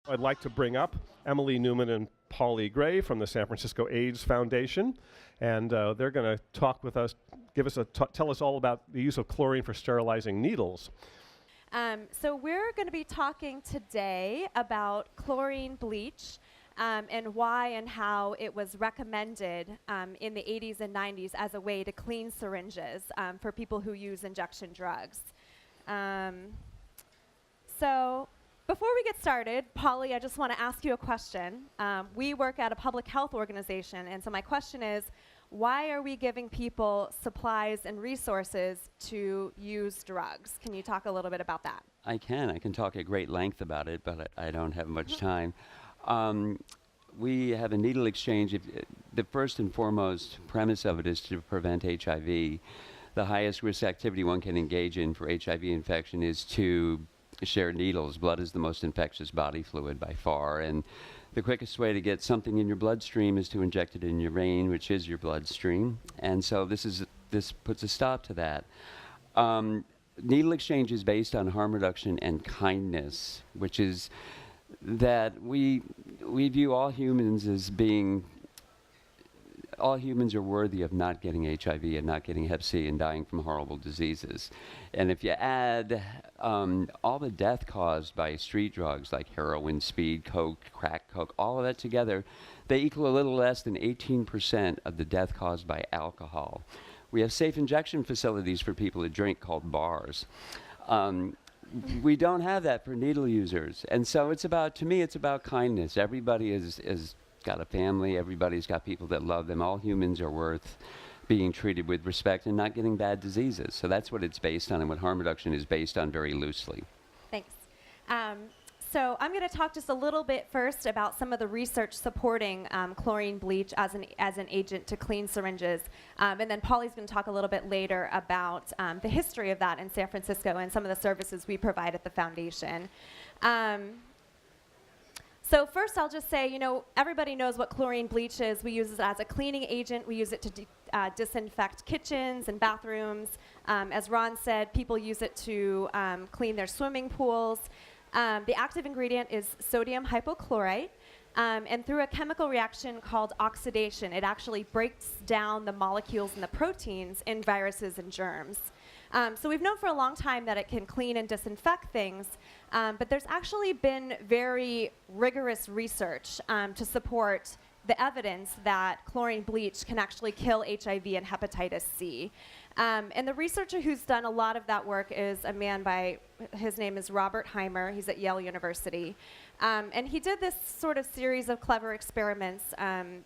I'd like to bring up Emily Newman and Pauli Gray from the San Francisco AIDS Foundation, and they're going to talk with us, tell us all about the use of chlorine for sterilizing needles. So we're going to be talking today about chlorine bleach and why and how it was recommended in the 80s and 90s as a way to clean syringes for people who use injection drugs. So before we get started, Pauli, I just want to ask you a question. We work at a public health organization, and so my question is, why are we giving people supplies and resources to use drugs? Can you talk a little bit about that? I can talk at great length about it, but I don't have much time. We have a needle exchange. The first and foremost premise of it is to prevent HIV. The highest risk activity one can engage in for HIV infection is to share needles. Blood is the most infectious body fluid by far, and the quickest way to get something in your bloodstream is to inject it in your vein, which is your bloodstream. And so this puts a stop to that. Needle exchange is based on harm reduction and kindness, which is that we view all humans as being, all humans are worthy of not getting HIV and not getting Hep C and dying from horrible diseases. And if you add all the death caused by street drugs like heroin, speed, coke, crack coke, all of that together, they equal a little less than 18% of the death caused by alcohol. We have safe injection facilities for people to drink called bars. We don't have that for needle users. And so it's about, to me, it's about kindness. Everybody is got a family, everybody's got people that love them. All humans are worth being treated with respect and not getting bad diseases. So that's what it's based on and what harm reduction is based on very loosely. Thanks. So I'm going to talk just a little bit first about some of the research supporting chlorine bleach as an agent to clean syringes. And then Pauli's going to talk a little bit later about the history of that in San Francisco and some of the services we provide at the foundation. So first I'll just say, everybody knows what chlorine bleach is. We use it as a cleaning agent. We use it to disinfect kitchens and bathrooms. As Ron said, people use it to clean their swimming pools. The active ingredient is sodium hypochlorite. And through a chemical reaction called oxidation, it actually breaks down the molecules and the proteins in viruses and germs. So we've known for a long time that it can clean and disinfect things, but there's actually been very rigorous research to support the evidence that chlorine bleach can actually kill HIV and hepatitis C. And the researcher who's done a lot of that work is a man his name is Robert Heimer. He's at Yale University. And he did this sort of series of clever experiments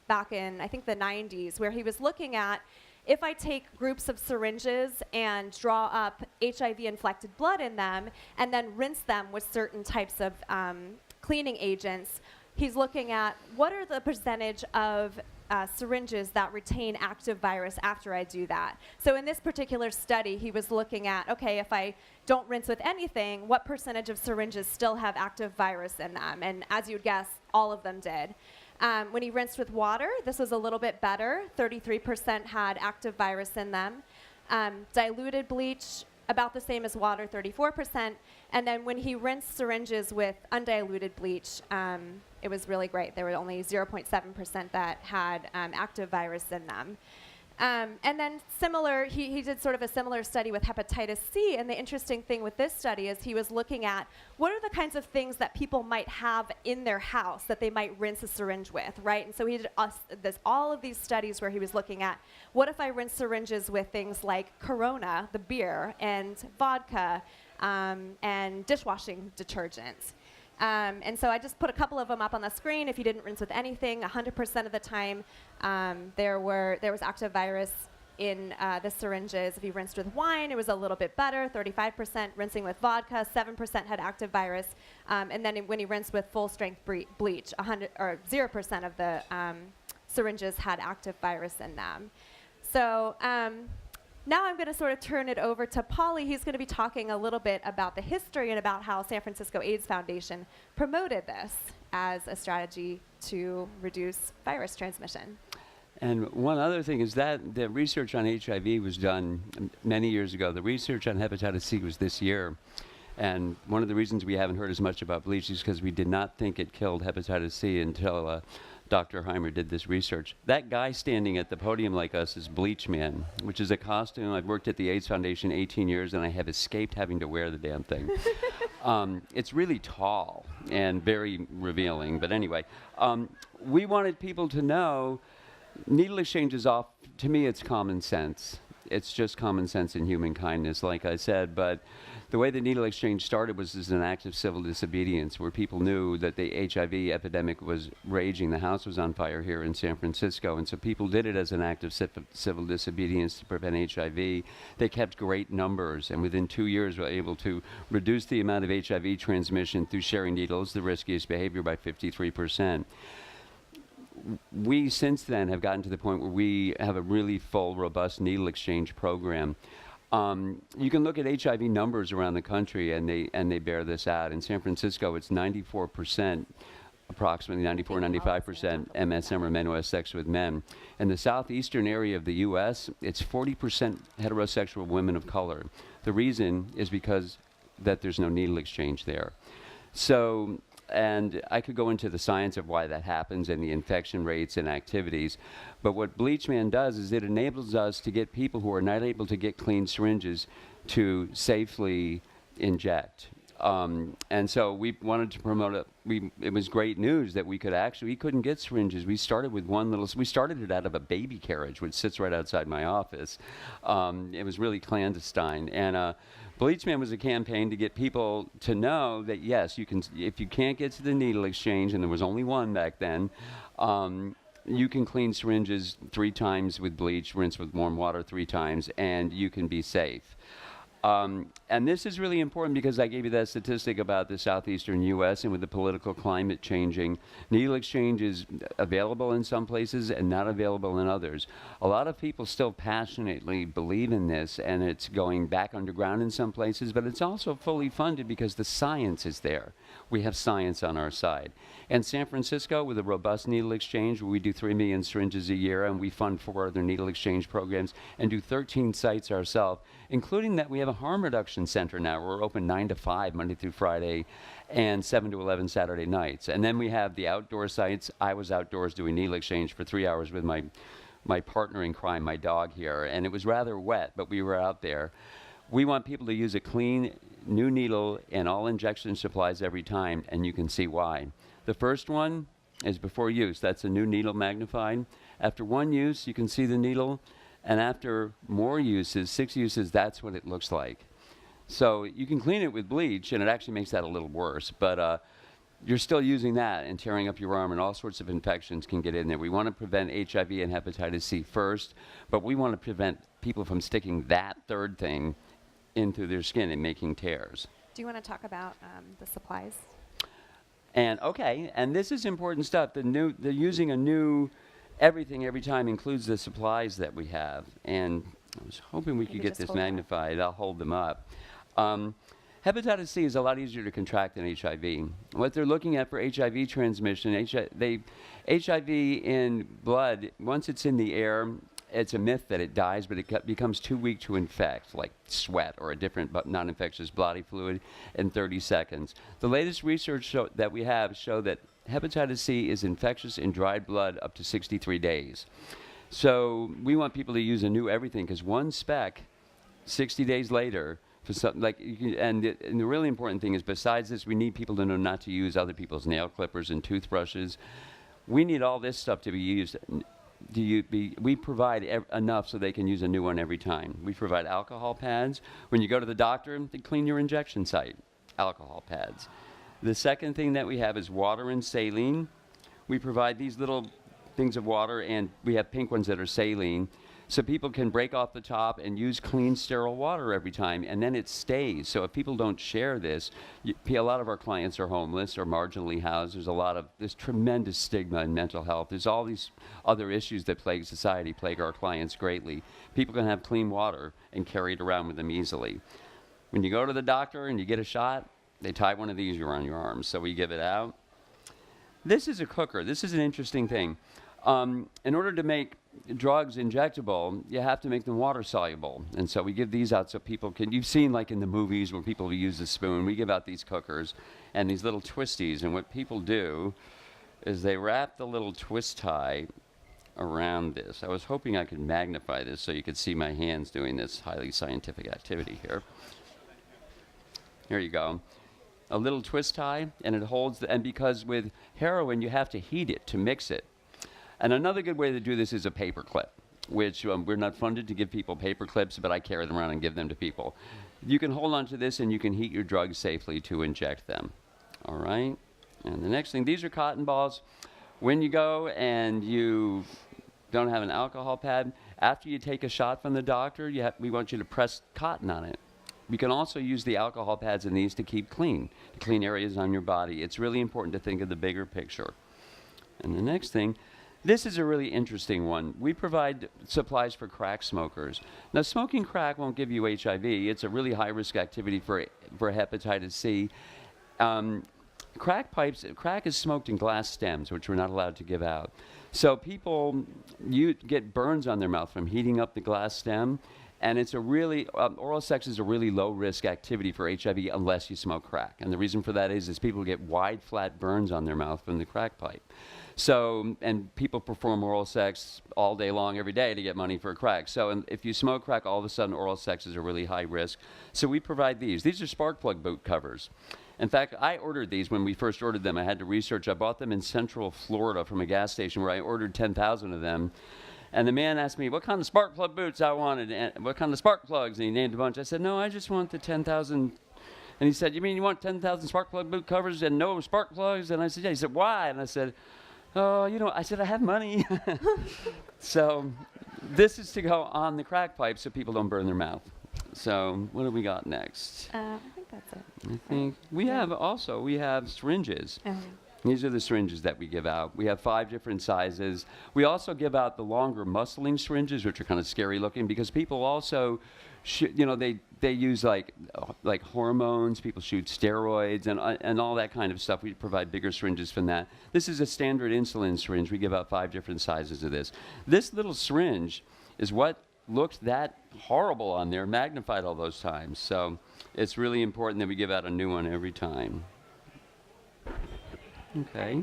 back in, I think, the 90s, where he was looking at, if I take groups of syringes and draw up HIV-infected blood in them and then rinse them with certain types of cleaning agents, he's looking at what are the percentage of syringes that retain active virus after I do that. So in this particular study, he was looking at, okay, if I don't rinse with anything, what percentage of syringes still have active virus in them? And as you'd guess, all of them did. When he rinsed with water, this was a little bit better. 33% had active virus in them. Diluted bleach, about the same as water, 34%. And then when he rinsed syringes with undiluted bleach, it was really great. There were only 0.7% that had active virus in them. And then he did sort of a similar study with hepatitis C, and the interesting thing with this study is he was looking at what are the kinds of things that people might have in their house that they might rinse a syringe with, right? And so he did all of these studies where he was looking at what if I rinse syringes with things like Corona, the beer, and vodka, and dishwashing detergents. And so I just put a couple of them up on the screen. If you didn't rinse with anything, 100% of the time there was active virus in the syringes. If you rinsed with wine, it was a little bit better, 35%. Rinsing with vodka, 7% had active virus. And then when you rinsed with full-strength bleach, 0% of the syringes had active virus in them. So now I'm going to sort of turn it over to Pauli. He's going to be talking a little bit about the history and about how San Francisco AIDS Foundation promoted this as a strategy to reduce virus transmission. And one other thing is that the research on HIV was done many years ago. The research on hepatitis C was this year. And one of the reasons we haven't heard as much about bleach is because we did not think it killed hepatitis C until Dr. Heimer did this research. That guy standing at the podium like us is Bleach Man, which is a costume. I've worked at the AIDS Foundation 18 years, and I have escaped having to wear the damn thing. It's really tall and very revealing. But anyway, we wanted people to know needle exchange is off. To me, it's common sense. It's just common sense and human kindness, like I said. But the way the needle exchange started was as an act of civil disobedience, where people knew that the HIV epidemic was raging. The house was on fire here in San Francisco, and so people did it as an act of civil disobedience to prevent HIV. They kept great numbers, and within 2 years were able to reduce the amount of HIV transmission through sharing needles, the riskiest behavior, by 53%. We, since then, have gotten to the point where we have a really full, robust needle exchange program. You can look at HIV numbers around the country, and they bear this out. In San Francisco, it's 94%, approximately 94, 95% MSM, or men who have sex with men. In the southeastern area of the U.S., it's 40% heterosexual women of color. The reason is because that there's no needle exchange there. So, and I could go into the science of why that happens and the infection rates and activities. But what Bleach Man does is it enables us to get people who are not able to get clean syringes to safely inject. And so we wanted to promote it. It was great news that we couldn't get syringes. We started with we started it out of a baby carriage, which sits right outside my office. It was really clandestine. And Bleach Man was a campaign to get people to know that, yes, you can, if you can't get to the needle exchange, and there was only one back then, you can clean syringes 3 times with bleach, rinse with warm water 3 times, and you can be safe. And this is really important because I gave you that statistic about the southeastern U.S. and with the political climate changing, needle exchange is available in some places and not available in others. A lot of people still passionately believe in this, and it's going back underground in some places, but it's also fully funded because the science is there. We have science on our side. And San Francisco, with a robust needle exchange, where we do 3 million syringes a year, and we fund 4 other needle exchange programs and do 13 sites ourselves, including that we have a harm reduction center now. We're open 9 to 5, Monday through Friday, and 7 to 11 Saturday nights. And then we have the outdoor sites. I was outdoors doing needle exchange for 3 hours with my partner in crime, my dog here, and it was rather wet, but we were out there. We want people to use a clean, new needle and all injection supplies every time, and you can see why. The first one is before use. That's a new needle magnified. After 1 use, you can see the needle, and after more uses, 6 uses, that's what it looks like. So you can clean it with bleach, and it actually makes that a little worse, but you're still using that and tearing up your arm, and all sorts of infections can get in there. We want to prevent HIV and hepatitis C first, but we want to prevent people from sticking that third thing into their skin and making tears. Do you want to talk about the supplies? And okay, and this is important stuff. They're using a new everything every time includes the supplies that we have. And I was hoping we could get this magnified. I'll hold them up. Hepatitis C is a lot easier to contract than HIV. What they're looking at for HIV transmission, HIV in blood, once it's in the air, it's a myth that it dies, but it becomes too weak to infect, like sweat or a different but non-infectious body fluid, in 30 seconds. The latest research that we have show that hepatitis C is infectious in dried blood up to 63 days. So we want people to use a new everything, because 1 speck, 60 days later, for something like, and the really important thing is, besides this, we need people to know not to use other people's nail clippers and toothbrushes. We need all this stuff to be used. We provide enough so they can use a new one every time. We provide alcohol pads. When you go to the doctor, they clean your injection site. Alcohol pads. The second thing that we have is water and saline. We provide these little things of water, and we have pink ones that are saline, so people can break off the top and use clean, sterile water every time, and then it stays. So if people don't share this, a lot of our clients are homeless or marginally housed. There's tremendous stigma in mental health. There's all these other issues that plague society, plague our clients greatly. People can have clean water and carry it around with them easily. When you go to the doctor and you get a shot, they tie one of these around your arms, so we give it out. This is a cooker. This is an interesting thing. In order to make drugs injectable, you have to make them water soluble. And so we give these out so people can, you've seen like in the movies where people use a spoon, we give out these cookers and these little twisties. And what people do is they wrap the little twist tie around this. I was hoping I could magnify this so you could see my hands doing this highly scientific activity here. Here you go. A little twist tie, and it holds, and because with heroin you have to heat it to mix it. And another good way to do this is a paper clip, which we're not funded to give people paper clips, but I carry them around and give them to people. You can hold on to this and you can heat your drugs safely to inject them. All right? And the next thing, these are cotton balls. When you go and you don't have an alcohol pad, after you take a shot from the doctor, we want you to press cotton on it. We can also use the alcohol pads in these to keep clean, to clean areas on your body. It's really important to think of the bigger picture. And the next thing, this is a really interesting one. We provide supplies for crack smokers. Now, smoking crack won't give you HIV. It's a really high-risk activity for hepatitis C. Crack is smoked in glass stems, which we're not allowed to give out. So people get burns on their mouth from heating up the glass stem. And it's a really, oral sex is a really low-risk activity for HIV unless you smoke crack. And the reason for that is people get wide, flat burns on their mouth from the crack pipe. So, and people perform oral sex all day long, every day to get money for crack. So if you smoke crack, all of a sudden oral sex is a really high risk. So we provide these. These are spark plug boot covers. In fact, I ordered these when we first ordered them. I had to research. I bought them in Central Florida from a gas station where I ordered 10,000 of them. And the man asked me what kind of spark plug boots I wanted and what kind of spark plugs, and he named a bunch. I said, no, I just want the 10,000. And he said, you mean you want 10,000 spark plug boot covers and no spark plugs? And I said, yeah. He said, why? And I said, oh, I said, I have money. So this is to go on the crack pipe so people don't burn their mouth. So what do we got next? I think that's it. I think we have syringes. These are the syringes that we give out. We have 5 different sizes. We also give out the longer muscling syringes, which are kind of scary looking because people also, they use like hormones. People shoot steroids and all that kind of stuff. We provide bigger syringes from that. This is a standard insulin syringe. We give out 5 different sizes of this. This little syringe is what looked that horrible on there, magnified all those times. So it's really important that we give out a new one every time. Okay.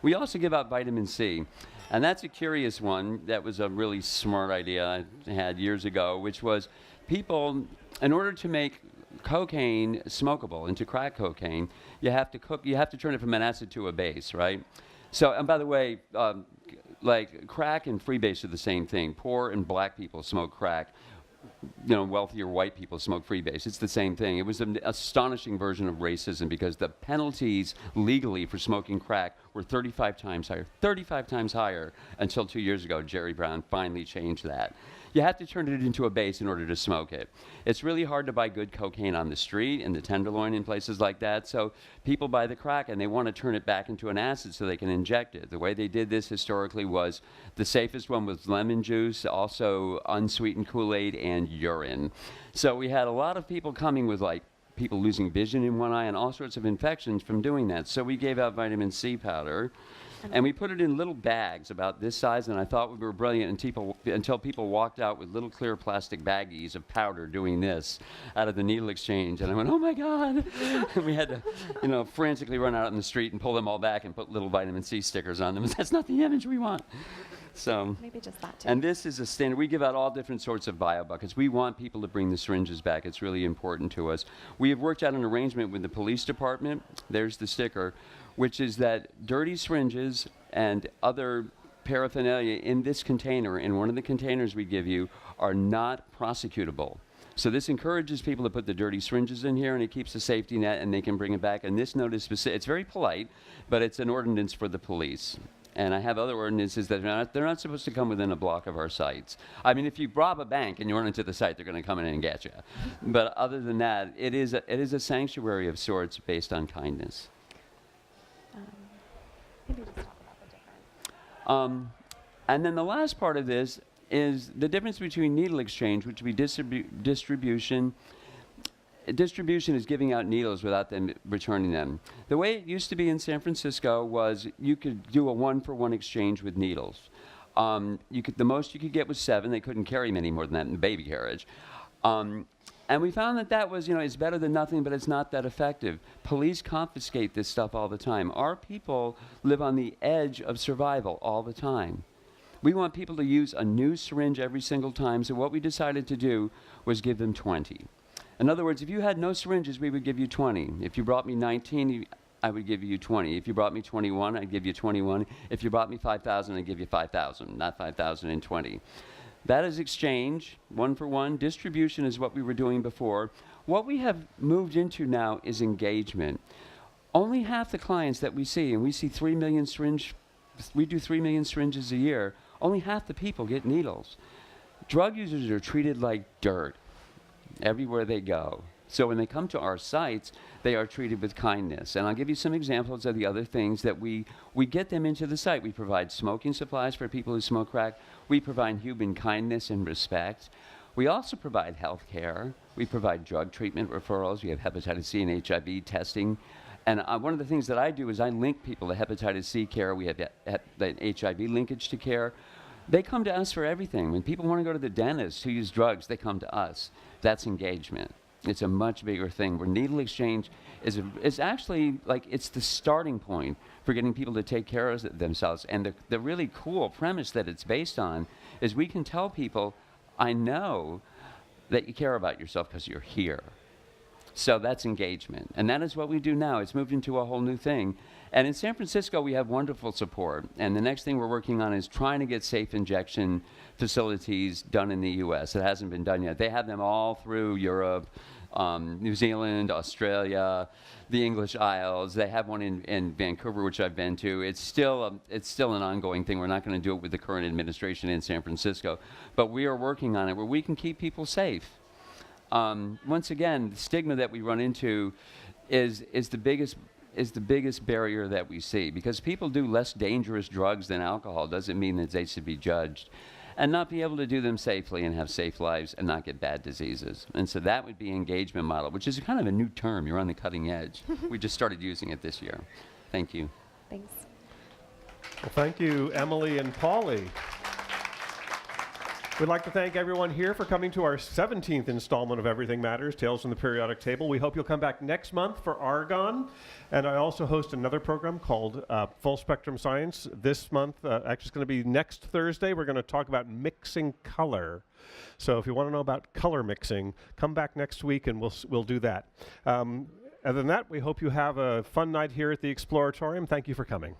We also give out vitamin C. And that's a curious one. That was a really smart idea I had years ago, which was people, in order to make cocaine smokable into crack cocaine, you have to turn it from an acid to a base, right? So, and by the way, like crack and freebase are the same thing. Poor and black people smoke crack. Wealthier white people smoke freebase. It's the same thing. It was an astonishing version of racism because the penalties legally for smoking crack were 35 times higher. 35 times higher until 2 years ago. Jerry Brown finally changed that. You have to turn it into a base in order to smoke it. It's really hard to buy good cocaine on the street, in the Tenderloin, and places like that. So people buy the crack and they want to turn it back into an acid so they can inject it. The way they did this historically was the safest one was lemon juice, also unsweetened Kool-Aid, and urine. So we had a lot of people coming with like people losing vision in one eye and all sorts of infections from doing that. So we gave out vitamin C powder. And we put it in little bags about this size, and I thought we were brilliant until people walked out with little clear plastic baggies of powder doing this out of the needle exchange. And I went, oh my God. And we had to, frantically run out in the street and pull them all back and put little vitamin C stickers on them. That's not the image we want. So, maybe just that too. And this is a standard. We give out all different sorts of bio buckets. We want people to bring the syringes back. It's really important to us. We have worked out an arrangement with the police department. There's the sticker, which is that dirty syringes and other paraphernalia in this container, in one of the containers we give you, are not prosecutable. So this encourages people to put the dirty syringes in here, and it keeps a safety net, and they can bring it back. And this note is specific. It's very polite, but it's an ordinance for the police. And I have other ordinances that they're not supposed to come within a block of our sites. I mean, if you rob a bank and you run into the site, they're going to come in and get you. But other than that, it is a sanctuary of sorts based on kindness. Maybe just talk about the difference. And then the last part of this is the difference between needle exchange, which would be distribution. Distribution is giving out needles without them returning them. The way it used to be in San Francisco was you could do a 1-for-1 exchange with needles. The most you could get was 7. They couldn't carry many more than that in the baby carriage. And we found that was, it's better than nothing, but it's not that effective. Police confiscate this stuff all the time. Our people live on the edge of survival all the time. We want people to use a new syringe every single time, so what we decided to do was give them 20. In other words, if you had no syringes, we would give you 20. If you brought me 19, I would give you 20. If you brought me 21, I'd give you 21. If you brought me 5,000, I'd give you 5,000, not 5,020. That is exchange, 1 for 1. Distribution is what we were doing before. What we have moved into now is engagement. Only half the clients that we see, and we see 3 million we do 3 million syringes a year, only half the people get needles. Drug users are treated like dirt everywhere they go. So when they come to our sites, they are treated with kindness. And I'll give you some examples of the other things that we get them into the site. We provide smoking supplies for people who smoke crack. We provide human kindness and respect. We also provide health care. We provide drug treatment referrals. We have hepatitis C and HIV testing. And one of the things that I do is I link people to hepatitis C care. We have the HIV linkage to care. They come to us for everything. When people want to go to the dentist who use drugs, they come to us. That's engagement. It's a much bigger thing where needle exchange is actually it's the starting point for getting people to take care of themselves. And the really cool premise that it's based on is we can tell people, I know that you care about yourself because you're here. So that's engagement. And that is what we do now. It's moved into a whole new thing. And in San Francisco, we have wonderful support. And the next thing we're working on is trying to get safe injection facilities done in the U.S. It hasn't been done yet. They have them all through Europe, New Zealand, Australia, the English Isles. They have one in Vancouver, which I've been to. It's still an ongoing thing. We're not going to do it with the current administration in San Francisco. But we are working on it where we can keep people safe. Once again, the stigma that we run into is the biggest barrier that we see, because people do less dangerous drugs than alcohol doesn't mean that they should be judged and not be able to do them safely and have safe lives and not get bad diseases. And so that would be engagement model, which is kind of a new term. You're on the cutting edge. We just started using it this year. Thank you. Thanks. Well, thank you, Emily and Pauli. We'd like to thank everyone here for coming to our 17th installment of Everything Matters, Tales from the Periodic Table. We hope you'll come back next month for Argon. And I also host another program called Full Spectrum Science. This month, actually it's going to be next Thursday, we're going to talk about mixing color. So if you want to know about color mixing, come back next week and we'll do that. Other than that, we hope you have a fun night here at the Exploratorium. Thank you for coming.